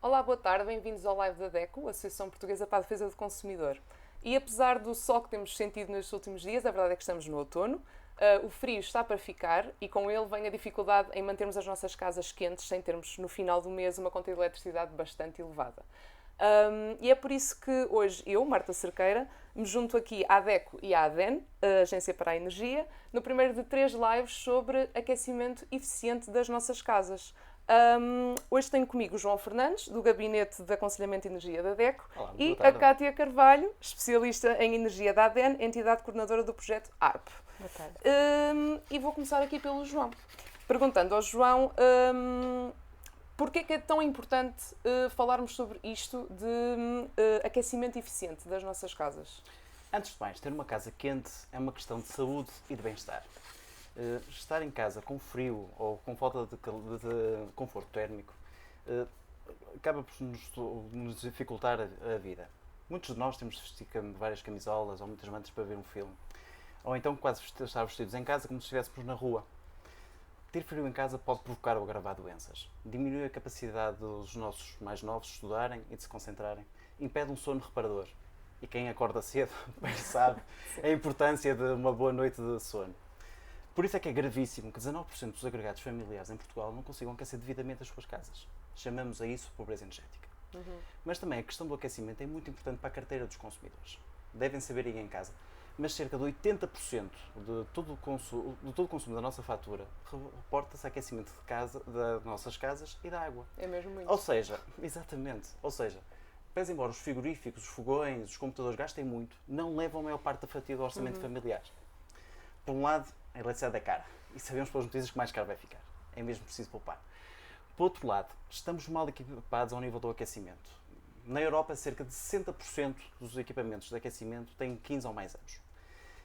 Olá, boa tarde, bem-vindos ao live da DECO, Associação Portuguesa para a Defesa do Consumidor. E apesar do sol que temos sentido nestes últimos dias, a verdade é que estamos no outono, o frio está para ficar e com ele vem a dificuldade em mantermos as nossas casas quentes sem termos no final do mês uma conta de eletricidade bastante elevada. E é por isso que hoje eu, Marta Cerqueira, me junto aqui à DECO e à ADEN, a Agência para a Energia, no primeiro de 3 lives sobre aquecimento eficiente das nossas casas. Hoje tenho comigo o João Fernandes, do Gabinete de Aconselhamento de Energia da DECO, Olá, e boa a tarde. Cátia Carvalho, especialista em energia da ADEN, entidade coordenadora do projeto ARP. Boa tarde. E vou começar aqui pelo João, perguntando ao João porque é que é tão importante falarmos sobre isto de aquecimento eficiente das nossas casas. Antes de mais, ter uma casa quente é uma questão de saúde e de bem-estar. Estar em casa com frio ou com falta de conforto térmico acaba por nos dificultar a vida. Muitos de nós temos de vestir várias camisolas ou muitas mantas para ver um filme. Ou então quase estar vestidos em casa como se estivéssemos na rua. Ter frio em casa pode provocar ou agravar doenças. Diminui a capacidade dos nossos mais novos de estudarem e de se concentrarem. Impede um sono reparador. E quem acorda cedo bem sabe a importância de uma boa noite de sono. Por isso é que é gravíssimo que 19% dos agregados familiares em Portugal não consigam aquecer devidamente as suas casas. Chamamos a isso pobreza energética. Mas também a questão do aquecimento é muito importante para a carteira dos consumidores. Devem saber ir em casa. Mas cerca de 80% de todo o consumo da nossa fatura reporta-se a aquecimento de casa, das nossas casas e da água. É mesmo muito. Ou seja, exatamente, pese embora os frigoríficos, os fogões, os computadores gastem muito, não levam a maior parte da fatia do orçamento familiar. Por um lado, a eletricidade é cara e sabemos pelas notícias que mais caro vai ficar. É mesmo preciso poupar. Por outro lado, estamos mal equipados ao nível do aquecimento. Na Europa, cerca de 60% dos equipamentos de aquecimento têm 15 ou mais anos.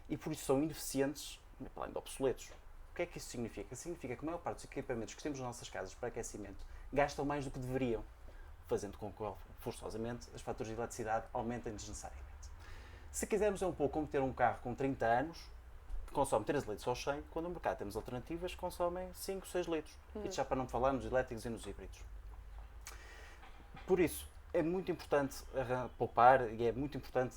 E por isso são ineficientes, além de obsoletos. O que é que isso significa? Significa que a maior parte dos equipamentos que temos nas nossas casas para aquecimento gastam mais do que deveriam, fazendo com que, forçosamente, as faturas de eletricidade aumentem desnecessariamente. Se quisermos é um pouco como ter um carro com 30 anos, que consome 13 litros ao 100, quando no mercado temos alternativas que consomem 5, 6 litros. Isto já para não falar nos elétricos e nos híbridos. Por isso, é muito importante poupar e é muito importante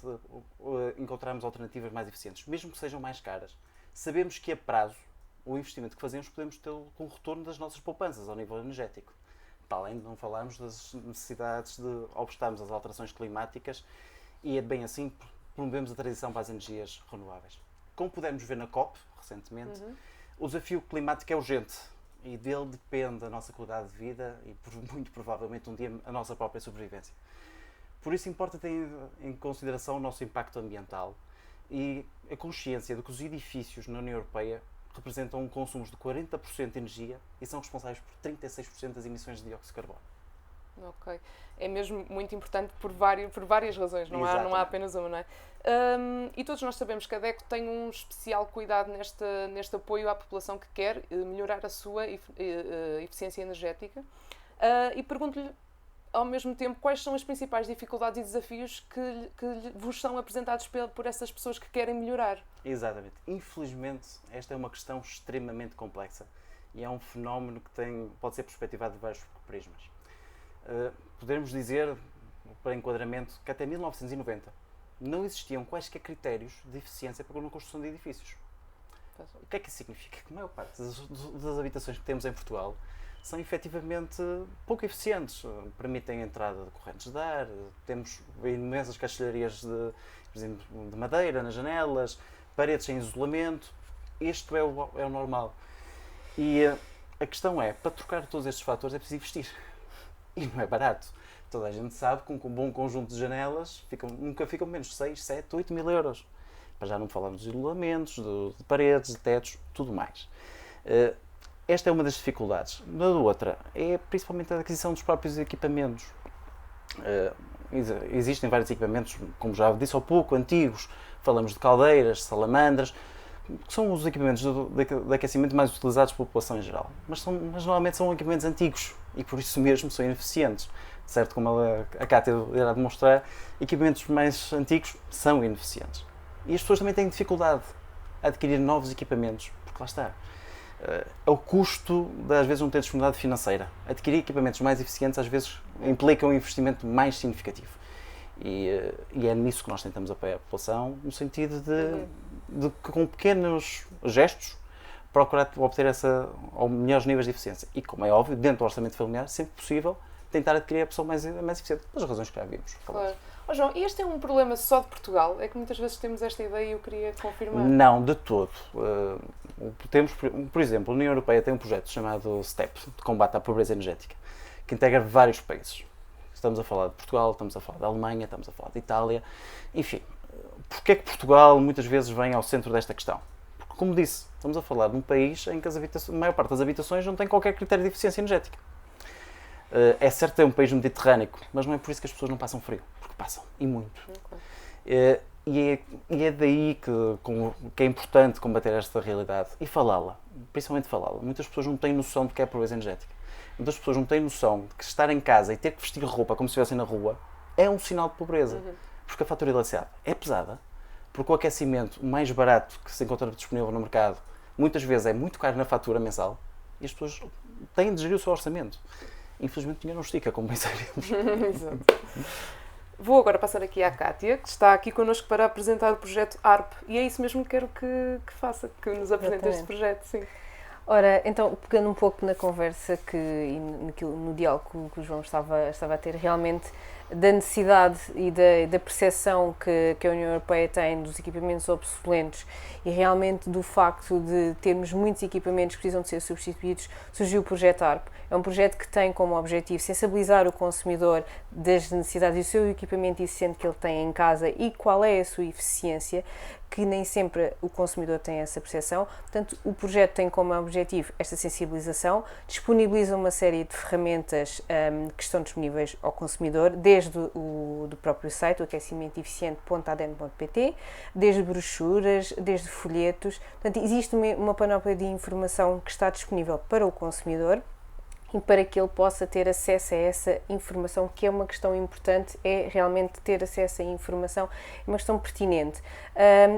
encontrarmos alternativas mais eficientes, mesmo que sejam mais caras. Sabemos que a prazo, o investimento que fazemos, podemos tê-lo com o retorno das nossas poupanças ao nível energético. Para além de não falarmos das necessidades de obstarmos as alterações climáticas e é bem assim promovemos a transição para as energias renováveis. Como pudemos ver na COP, recentemente, o desafio climático é urgente. E dele depende a nossa qualidade de vida e, muito provavelmente, um dia a nossa própria sobrevivência. Por isso, importa ter em consideração o nosso impacto ambiental e a consciência de que os edifícios na União Europeia representam um consumo de 40% de energia e são responsáveis por 36% das emissões de dióxido de carbono. Ok. É mesmo muito importante por várias razões, não há apenas uma, não é? E todos nós sabemos que a DECO tem um especial cuidado neste apoio à população que quer melhorar a sua eficiência energética. E pergunto-lhe, ao mesmo tempo, quais são as principais dificuldades e desafios que vos são apresentados por essas pessoas que querem melhorar? Exatamente. Infelizmente, esta é uma questão extremamente complexa e é um fenómeno que pode ser perspectivado de vários prismas. Podemos dizer, para enquadramento, que até 1990 não existiam quaisquer critérios de eficiência para a construção de edifícios. O que é que isso significa? Que a maior parte das habitações que temos em Portugal são efetivamente pouco eficientes. Permitem a entrada de correntes de ar, temos imensas caixilharias de madeira nas janelas, paredes sem isolamento. Isto é o normal. E a questão é, para trocar todos estes fatores é preciso investir. E não é barato. Toda a gente sabe que um bom conjunto de janelas nunca ficam menos de 6, 7, 8 mil euros. Para já não falarmos de isolamentos, de paredes, de tetos, tudo mais. Esta é uma das dificuldades. A outra é principalmente a aquisição dos próprios equipamentos. Existem vários equipamentos, como já disse há pouco, antigos. Falamos de caldeiras, salamandras, que são os equipamentos de aquecimento mais utilizados pela população em geral. Mas normalmente são equipamentos antigos e por isso mesmo são ineficientes. Certo, como a Cátia irá demonstrar, equipamentos mais antigos são ineficientes. E as pessoas também têm dificuldade a adquirir novos equipamentos, porque lá está. É o custo de, às vezes, não ter disponibilidade financeira. Adquirir equipamentos mais eficientes, às vezes, implica um investimento mais significativo. E é nisso que nós tentamos apoiar a população, no sentido de que, com pequenos gestos, procurar obter melhores níveis de eficiência. E, como é óbvio, dentro do orçamento familiar, sempre possível, tentar adquirir a pessoa mais eficiente, pelas razões que já vimos. Claro. João, e este é um problema só de Portugal? É que muitas vezes temos esta ideia e eu queria confirmar. Não, de todo. Temos, por exemplo, a União Europeia tem um projeto chamado STEP, de combate à pobreza energética, que integra vários países. Estamos a falar de Portugal, estamos a falar da Alemanha, estamos a falar de Itália, enfim. Porquê é que Portugal muitas vezes vem ao centro desta questão? Porque, como disse, estamos a falar de um país em que a maior parte das habitações não tem qualquer critério de eficiência energética. É certo que é um país mediterrâneo, mas não é por isso que as pessoas não passam frio, porque passam, e muito. Okay. E é daí que é importante combater esta realidade e falá-la, principalmente falá-la. Muitas pessoas não têm noção do que é a pobreza energética. Muitas pessoas não têm noção de que estar em casa e ter que vestir roupa como se estivessem na rua é um sinal de pobreza. Porque a fatura de eletricidade é pesada, porque o aquecimento mais barato que se encontra disponível no mercado muitas vezes é muito caro na fatura mensal e as pessoas têm de gerir o seu orçamento. Infelizmente o dinheiro não estica, como bem sabemos. Exato. Vou agora passar aqui à Cátia, que está aqui connosco para apresentar o projeto ARP. E é isso mesmo que quero que faça, que nos apresente este projeto. Sim. Ora, então, pegando um pouco na conversa e no diálogo que o João estava a ter, realmente da necessidade e da percepção que a União Europeia tem dos equipamentos obsoletos e realmente do facto de termos muitos equipamentos que precisam de ser substituídos, surgiu o projeto ARP. É um projeto que tem como objetivo sensibilizar o consumidor das necessidades do seu equipamento eficiente que ele tem em casa e qual é a sua eficiência, que nem sempre o consumidor tem essa percepção. Portanto, o projeto tem como objetivo esta sensibilização, disponibiliza uma série de ferramentas que estão disponíveis ao consumidor, desde o do próprio site, o aquecimentoeficiente.adem.pt, desde brochuras, desde folhetos. Portanto, existe uma panóplia de informação que está disponível para o consumidor e para que ele possa ter acesso a essa informação, que é uma questão importante, é realmente ter acesso à informação, é uma questão pertinente.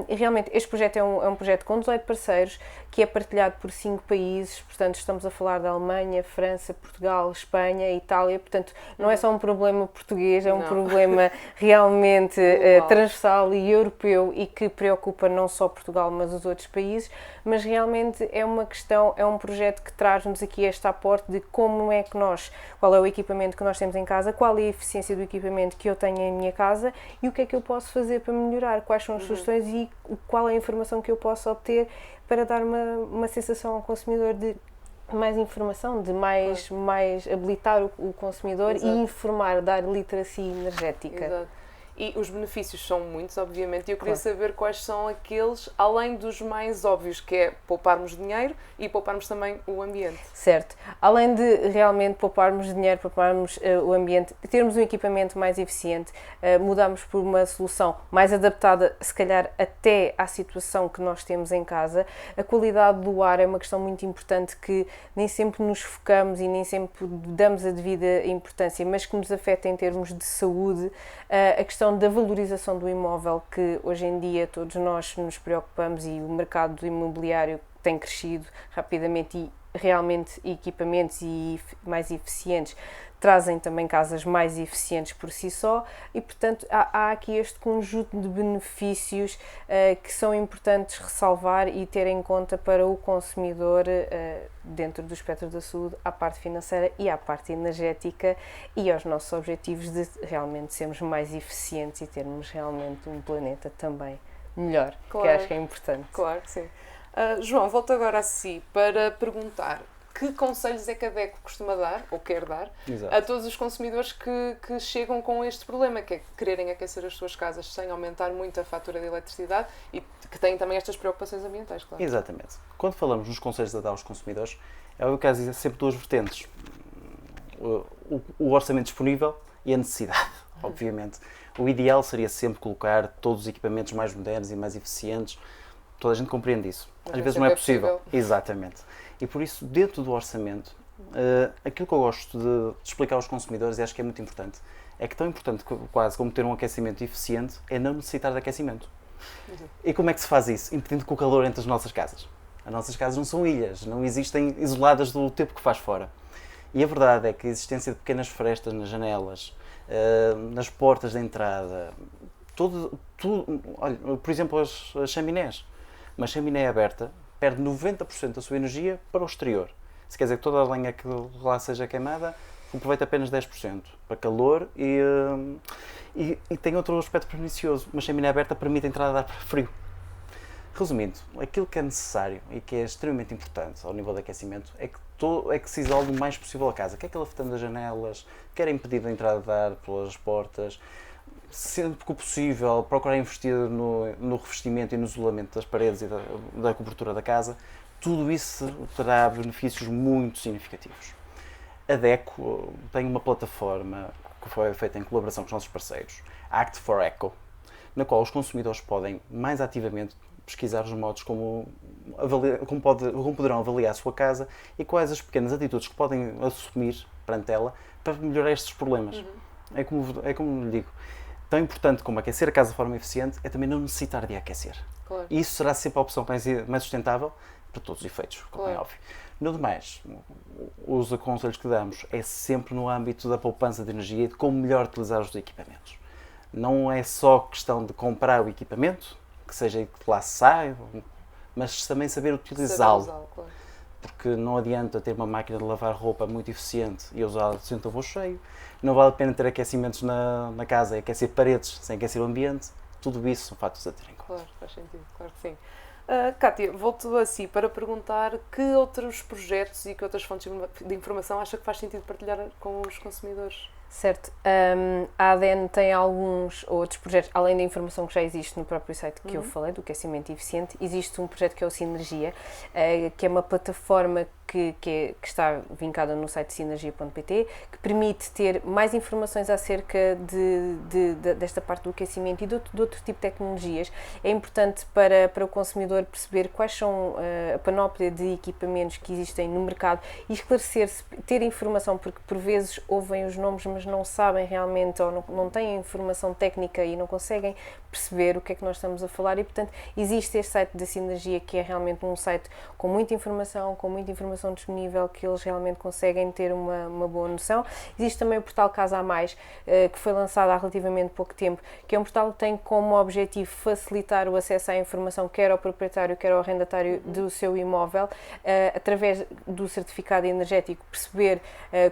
E realmente este projeto é um projeto com 18 parceiros, que é partilhado por 5 países, portanto estamos a falar da Alemanha, França, Portugal, Espanha, Itália, portanto não é só um problema português, é um problema realmente transversal e europeu e que preocupa não só Portugal, mas os outros países, mas realmente é uma questão, é um projeto que traz-nos aqui este aporte de como é que qual é o equipamento que nós temos em casa, qual é a eficiência do equipamento que eu tenho em minha casa e o que é que eu posso fazer para melhorar, quais são as sugestões e qual é a informação que eu posso obter para dar uma sensação ao consumidor de mais informação, de mais habilitar o consumidor. Exato. E informar, dar literacia energética. Exato. E os benefícios são muitos, obviamente, e eu queria saber quais são aqueles, além dos mais óbvios, que é pouparmos dinheiro e pouparmos também o ambiente. Certo. Além de realmente pouparmos dinheiro, pouparmos o ambiente, termos um equipamento mais eficiente, mudamos por uma solução mais adaptada, se calhar até à situação que nós temos em casa. A qualidade do ar é uma questão muito importante que nem sempre nos focamos e nem sempre damos a devida importância, mas que nos afeta em termos de saúde. A questão da valorização do imóvel, que hoje em dia todos nós nos preocupamos e o mercado do imobiliário tem crescido rapidamente e realmente equipamentos mais eficientes trazem também casas mais eficientes por si só e, portanto, há aqui este conjunto de benefícios que são importantes ressalvar e ter em conta para o consumidor dentro do espectro da saúde, à parte financeira e à parte energética e aos nossos objetivos de realmente sermos mais eficientes e termos realmente um planeta também melhor, claro, que acho que é importante. Claro que sim. João, volto agora a si para perguntar que conselhos é que a DECO costuma dar, ou quer dar, Exato. a todos os consumidores que chegam com este problema, que é quererem aquecer as suas casas sem aumentar muito a fatura de eletricidade e que têm também estas preocupações ambientais, claro. Exatamente. Quando falamos nos conselhos a dar aos consumidores, é o que há sempre duas vertentes. O orçamento disponível e a necessidade, obviamente. O ideal seria sempre colocar todos os equipamentos mais modernos e mais eficientes. Toda a gente compreende isso. Às vezes não é possível. Exatamente. E por isso, dentro do orçamento, aquilo que eu gosto de explicar aos consumidores, e acho que é muito importante, é que tão importante quase como ter um aquecimento eficiente é não necessitar de aquecimento. E como é que se faz isso? Impedindo que o calor entre as nossas casas. As nossas casas não são ilhas, não existem isoladas do tempo que faz fora. E a verdade é que a existência de pequenas frestas nas janelas, nas portas de entrada, olha, por exemplo, as chaminés. Uma chaminé aberta perde 90% da sua energia para o exterior. Se quer dizer que toda a lenha que lá seja queimada, aproveita apenas 10% para calor e tem outro aspecto pernicioso. Uma chaminé aberta permite a entrada de ar frio. Resumindo, aquilo que é necessário e que é extremamente importante ao nível de aquecimento é que se isole o mais possível a casa. Quer calafetando as janelas, quer impedir a entrada de ar pelas portas, sempre que possível procurar investir no revestimento e no isolamento das paredes e da cobertura da casa. Tudo isso terá benefícios muito significativos. A DECO tem uma plataforma que foi feita em colaboração com os nossos parceiros, Act for Eco, na qual os consumidores podem mais ativamente pesquisar os modos como poderão avaliar a sua casa e quais as pequenas atitudes que podem assumir perante ela para melhorar estes problemas. É como lhe digo, tão importante como aquecer a casa de forma eficiente é também não necessitar de aquecer. Claro. E isso será sempre a opção mais sustentável para todos os efeitos, como claro. É óbvio. No demais, os aconselhos que damos é sempre no âmbito da poupança de energia e de como melhor utilizar os equipamentos. Não é só questão de comprar o equipamento, que seja que lá saia, mas também saber utilizá-lo. Claro. Porque não adianta ter uma máquina de lavar roupa muito eficiente e usá-la sempre a voo cheio. Não vale a pena ter aquecimentos na casa e aquecer paredes sem aquecer o ambiente. Tudo isso são fatos a ter em conta. Claro, faz sentido, claro que sim. Cátia, volto a si para perguntar que outros projetos e que outras fontes de informação acha que faz sentido partilhar com os consumidores? Certo. A ADN tem alguns outros projetos, além da informação que já existe no próprio site que eu falei, do aquecimento eficiente, existe um projeto que é o Sinergia, que é uma plataforma que está vincada no site sinergia.pt, que permite ter mais informações acerca desta parte do aquecimento e de outro tipo de tecnologias. É importante para o consumidor perceber quais são a panóplia de equipamentos que existem no mercado e esclarecer-se, ter informação, porque por vezes ouvem os nomes, mas não sabem realmente ou não têm informação técnica e não conseguem perceber o que é que nós estamos a falar e, portanto, existe este site da Sinergia que é realmente um site com muita informação disponível, que eles realmente conseguem ter uma boa noção. Existe também o portal Casa a Mais, que foi lançado há relativamente pouco tempo, que é um portal que tem como objetivo facilitar o acesso à informação, quer ao proprietário, quer ao arrendatário do seu imóvel, através do certificado energético, perceber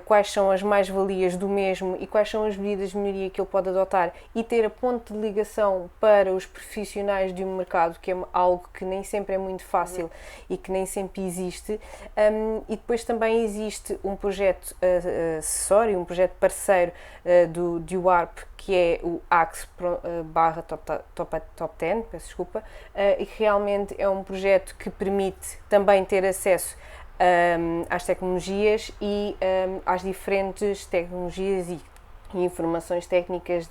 quais são as mais-valias do mesmo e quais são as medidas de melhoria que ele pode adotar e ter a ponte de ligação para os profissionais de um mercado, que é algo que nem sempre é muito fácil e que nem sempre existe. E depois também existe um projeto acessório, um projeto parceiro do UARP, que é o AX/Top 10, peço desculpa, e que realmente é um projeto que permite também ter acesso às tecnologias e às diferentes tecnologias e informações técnicas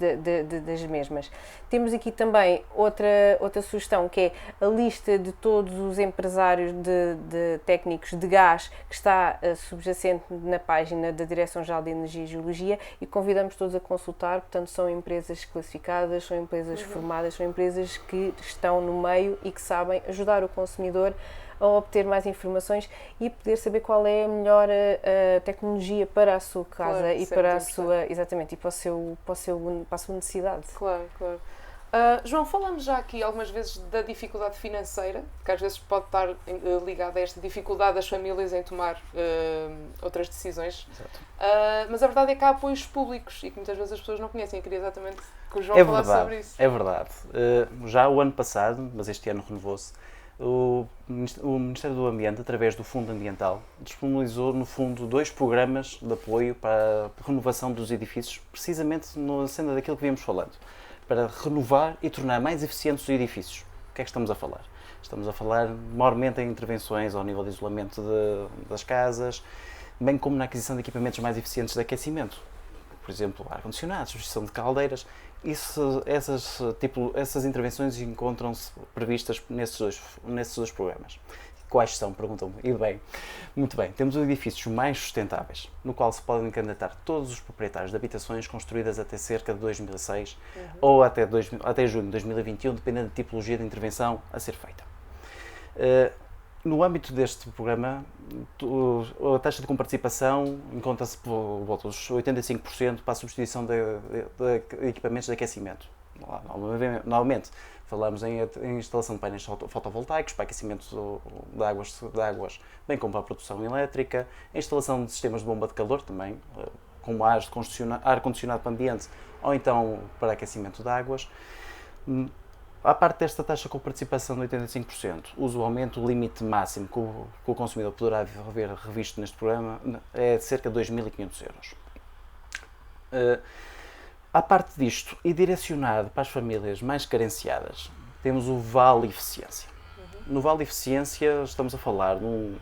das mesmas. Temos aqui também outra sugestão, que é a lista de todos os empresários de técnicos de gás, que está subjacente na página da Direção-Geral de Energia e Geologia, e convidamos todos a consultar. Portanto, são empresas classificadas, são empresas formadas, são empresas que estão no meio e que sabem ajudar o consumidor a obter mais informações e poder saber qual é a melhor tecnologia para a sua casa, claro, e para a sua, exatamente, e para a sua necessidade. Claro, claro. João, falamos já aqui algumas vezes da dificuldade financeira, que às vezes pode estar ligada a esta dificuldade das famílias em tomar outras decisões. Mas a verdade é que há apoios públicos e que muitas vezes as pessoas não conhecem. Eu queria exatamente que o João falasse sobre isso. É verdade. Já o ano passado, mas este ano renovou-se, o Ministério do Ambiente, através do Fundo Ambiental, disponibilizou, no fundo, 2 programas de apoio para a renovação dos edifícios, precisamente na senda daquilo que víamos falando, para renovar e tornar mais eficientes os edifícios. O que é que estamos a falar? Estamos a falar, maiormente, em intervenções ao nível de isolamento das casas, bem como na aquisição de equipamentos mais eficientes de aquecimento. Por exemplo, ar-condicionado, substituição de caldeiras. Essas intervenções encontram-se previstas nesses dois programas. Quais são? Perguntam-me. E bem, muito bem. Temos os edifícios mais sustentáveis, no qual se podem candidatar todos os proprietários de habitações construídas até cerca de 2006 ou até junho de 2021, dependendo da tipologia de intervenção a ser feita. No âmbito deste programa, a taxa de comparticipação encontra-se por volta dos 85% para a substituição de equipamentos de aquecimento. Normalmente, falamos em instalação de painéis fotovoltaicos para aquecimento de águas, bem como para a produção elétrica, a instalação de sistemas de bomba de calor também, como ar-condicionado para ambiente ou então para aquecimento de águas. À parte desta taxa com participação de 85%, usualmente o limite máximo que o consumidor poderá ver revisto neste programa é de cerca de 2.500 euros. À parte disto, e direcionado para as famílias mais carenciadas, temos o Vale Eficiência. No Vale Eficiência estamos a falar de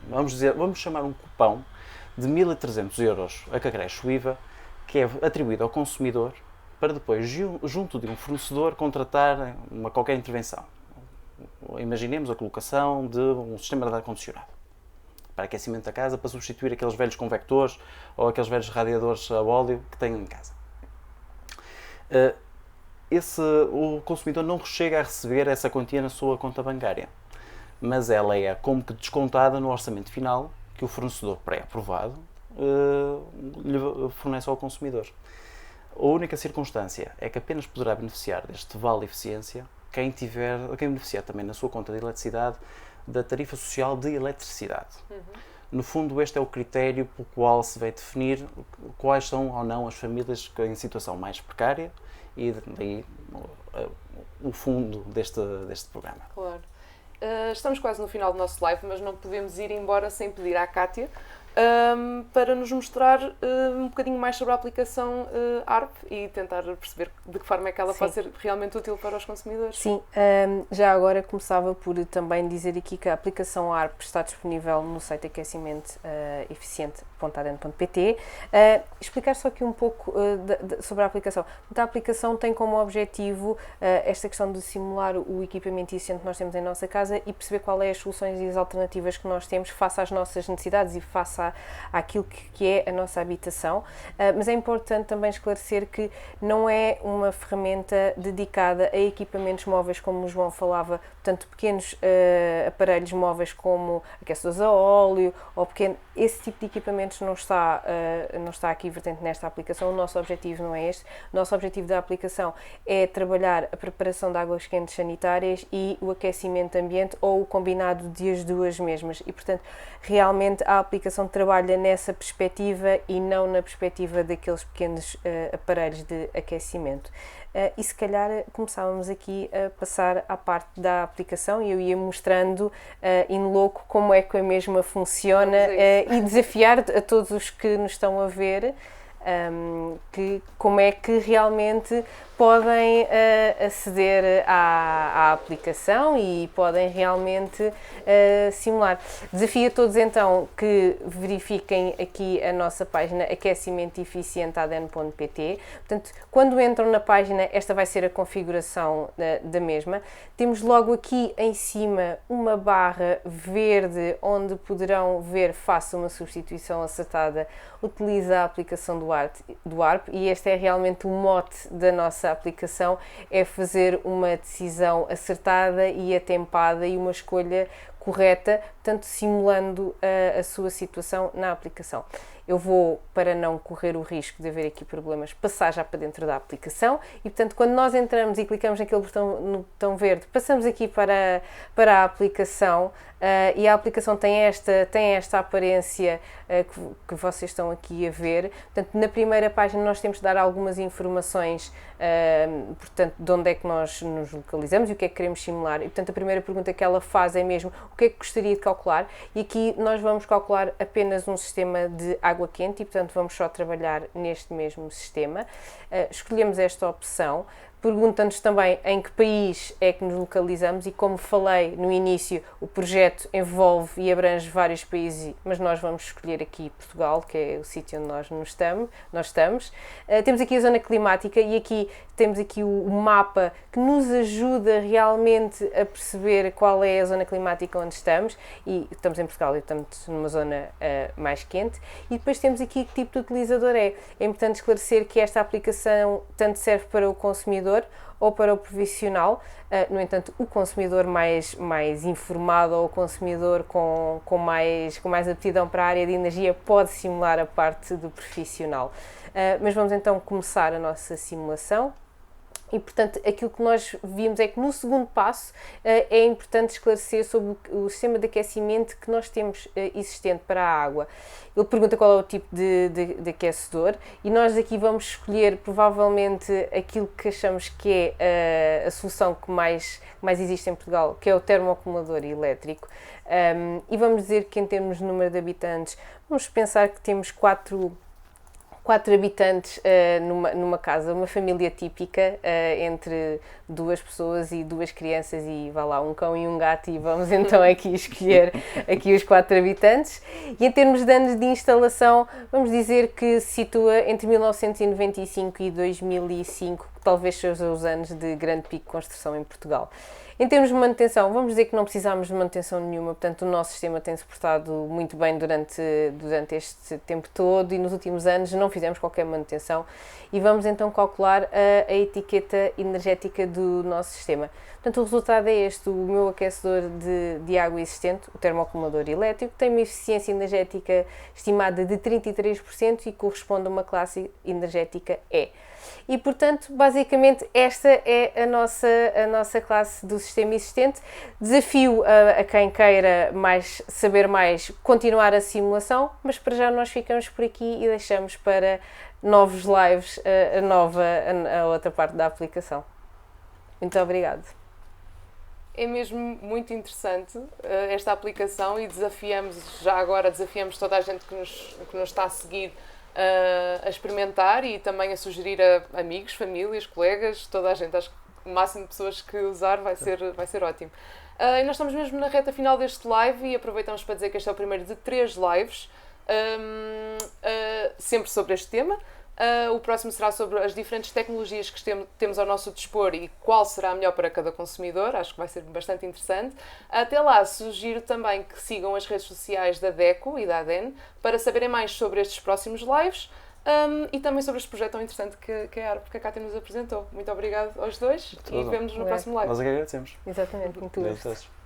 vamos chamar um cupão de 1.300 euros a que acresce o IVA, que é atribuído ao consumidor para depois, junto de um fornecedor, contratar qualquer intervenção. Imaginemos a colocação de um sistema de ar-condicionado para aquecimento da casa, para substituir aqueles velhos convectores ou aqueles velhos radiadores a óleo que têm em casa. O consumidor não chega a receber essa quantia na sua conta bancária, mas ela é como que descontada no orçamento final que o fornecedor pré-aprovado lhe fornece ao consumidor. A única circunstância é que apenas poderá beneficiar deste Vale Eficiência quem beneficiar também na sua conta de eletricidade da tarifa social de eletricidade. No fundo, este é o critério pelo qual se vai definir quais são ou não as famílias em situação mais precária e daí o fundo deste programa. Claro. Estamos quase no final do nosso live, mas não podemos ir embora sem pedir à Cátia para nos mostrar um bocadinho mais sobre a aplicação ARP e tentar perceber de que forma é que ela pode ser realmente útil para os consumidores. Sim, já agora começava por também dizer aqui que a aplicação ARP está disponível no site aquecimento eficiente.adn.pt. Explicar só aqui um pouco sobre a aplicação. A aplicação tem como objetivo esta questão de simular o equipamento eficiente que nós temos em nossa casa e perceber quais são as soluções e as alternativas que nós temos face às nossas necessidades e face àquilo que é a nossa habitação, mas é importante também esclarecer que não é uma ferramenta dedicada a equipamentos móveis como o João falava, portanto pequenos aparelhos móveis como aquecedores a óleo ou esse tipo de equipamentos não está aqui vertente nesta aplicação. O nosso objetivo não é este. O nosso objetivo da aplicação é trabalhar a preparação de águas quentes sanitárias e o aquecimento ambiente ou o combinado de as duas mesmas e, portanto, realmente a aplicação trabalha nessa perspectiva e não na perspectiva daqueles pequenos aparelhos de aquecimento. E se calhar começávamos aqui a passar à parte da aplicação e eu ia mostrando in loco como é que a mesma funciona e desafiar a todos os que nos estão a ver como é que realmente podem aceder à aplicação e podem realmente simular. Desafio a todos então que verifiquem aqui a nossa página aquecimentoeficiente.adn.pt. Portanto, quando entram na página, esta vai ser a configuração da mesma. Temos logo aqui em cima uma barra verde onde poderão ver, faça uma substituição acertada, utiliza a aplicação do ARP e este é realmente o mote da nossa aplicação, é fazer uma decisão acertada e atempada e uma escolha correta, portanto simulando a sua situação na aplicação. Eu vou, para não correr o risco de haver aqui problemas, passar já para dentro da aplicação e, portanto, quando nós entramos e clicamos no botão verde, passamos aqui para a aplicação e a aplicação tem esta aparência que vocês estão aqui a ver. Portanto, na primeira página nós temos de dar algumas informações, portanto, de onde é que nós nos localizamos e o que é que queremos simular. E, portanto, a primeira pergunta que ela faz é mesmo o que é que gostaria de calcular e aqui nós vamos calcular apenas um sistema de água quente e, portanto, vamos só trabalhar neste mesmo sistema. Escolhemos esta opção. Pergunta-nos também em que país é que nos localizamos e, como falei no início, o projeto envolve e abrange vários países, mas nós vamos escolher aqui Portugal, que é o sítio onde nós estamos. Temos aqui a zona climática e aqui temos aqui o mapa que nos ajuda realmente a perceber qual é a zona climática onde estamos e estamos em Portugal e estamos numa zona mais quente. E depois temos aqui que tipo de utilizador é. É importante esclarecer que esta aplicação tanto serve para o consumidor consumidor ou para o profissional. No entanto, o consumidor mais informado ou o consumidor com mais aptidão para a área de energia pode simular a parte do profissional. Mas vamos então começar a nossa simulação. E, portanto, aquilo que nós vimos é que no segundo passo é importante esclarecer sobre o sistema de aquecimento que nós temos existente para a água. Ele pergunta qual é o tipo de aquecedor e nós aqui vamos escolher provavelmente aquilo que achamos que é a solução que mais existe em Portugal, que é o termoacumulador elétrico. E vamos dizer que em termos de número de habitantes, vamos pensar que temos 4 habitantes numa casa, uma família típica, entre 2 pessoas e 2 crianças e vá lá, um cão e um gato, e vamos então aqui escolher aqui os 4 habitantes. E em termos de anos de instalação, vamos dizer que se situa entre 1995 e 2005, que talvez sejam os anos de grande pico de construção em Portugal. Em termos de manutenção, vamos dizer que não precisamos de manutenção nenhuma, portanto o nosso sistema tem suportado muito bem durante este tempo todo e nos últimos anos não fizemos qualquer manutenção e vamos então calcular a etiqueta energética do nosso sistema. Portanto o resultado é este: o meu aquecedor de água existente, o termoacumulador elétrico, tem uma eficiência energética estimada de 33% e corresponde a uma classe energética E. E, portanto, basicamente esta é a nossa classe do sistema existente. Desafio a quem queira saber mais, continuar a simulação, mas para já nós ficamos por aqui e deixamos para novos lives a outra parte da aplicação. Muito obrigada. É mesmo muito interessante esta aplicação e desafiamos toda a gente que nos está a seguir a experimentar e também a sugerir a amigos, famílias, colegas, toda a gente. Acho que o máximo de pessoas que usar vai ser ótimo. E nós estamos mesmo na reta final deste live e aproveitamos para dizer que este é o primeiro de 3 lives, sempre sobre este tema. O próximo será sobre as diferentes tecnologias que temos ao nosso dispor e qual será a melhor para cada consumidor. Acho que vai ser bastante interessante. Até lá, sugiro também que sigam as redes sociais da DECO e da ADEN para saberem mais sobre estes próximos lives e também sobre este projeto tão interessante que a Cátia nos apresentou. Muito obrigada aos dois e vemos-nos no próximo live. Nós é que agradecemos. Exatamente, muito gosto.